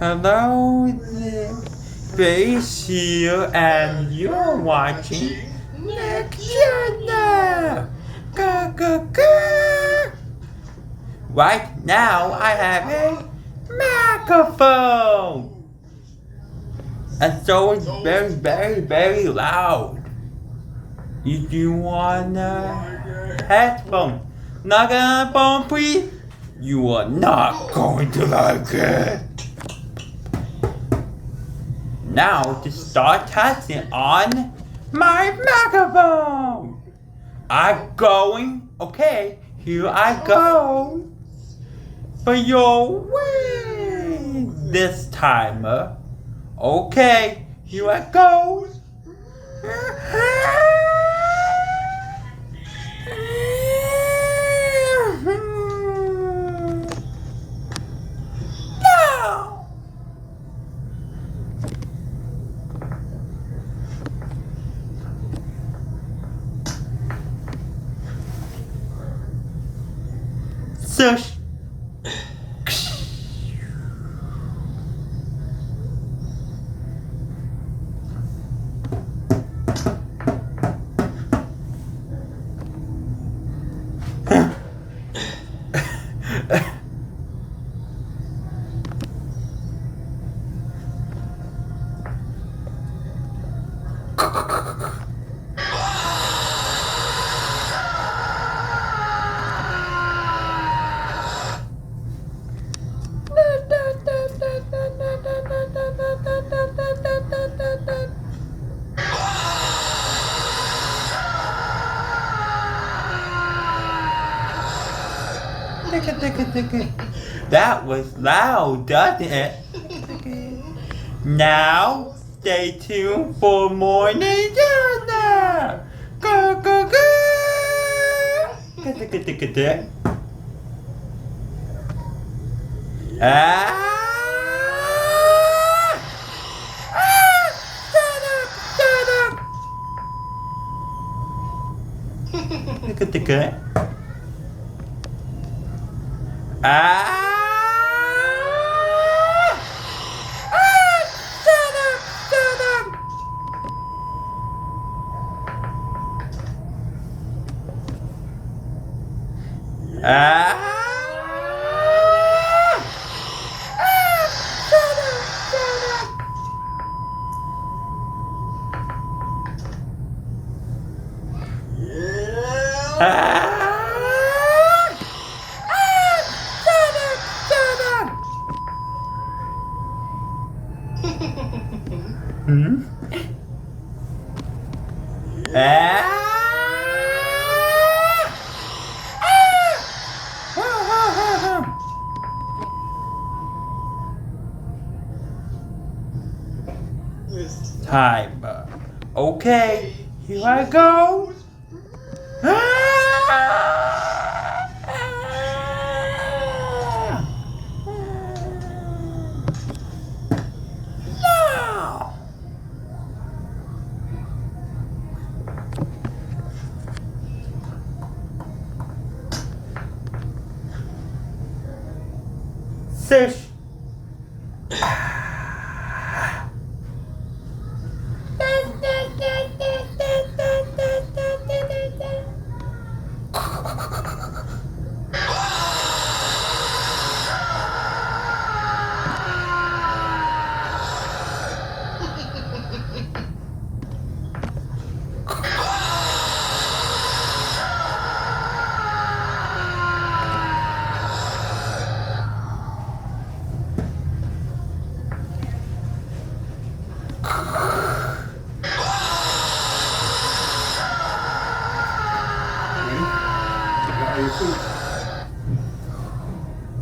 Hello, Face here, and you're watching Next Channel. Ga, ga, ga. Right now, I have a microphone, and so it's very, very, very loud. If you want a headphone, not a headphone, please. You are not going to like it. Now to start testing on my microphone. I'm going. Okay, here I go. For your win this time. Okay, here I go. No. Sush. That was loud, doesn't it? Now, stay tuned for more Nintendo! Go, go, go! Ah! Shut up! Shut up! Look at the gut. Shut up! Shut up! Shut up! Shut up! Hmm? Time. Okay, here I go. No. Fish.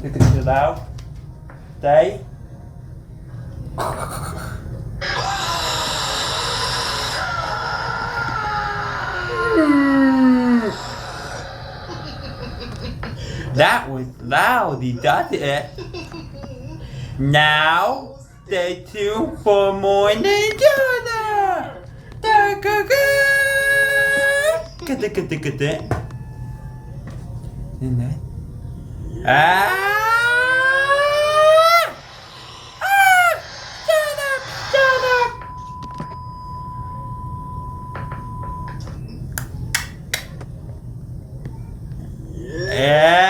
You can chill out. Stay. That was loudy, doesn't it? Now, stay tuned for more Nintendo! Ah! Ah! Ah!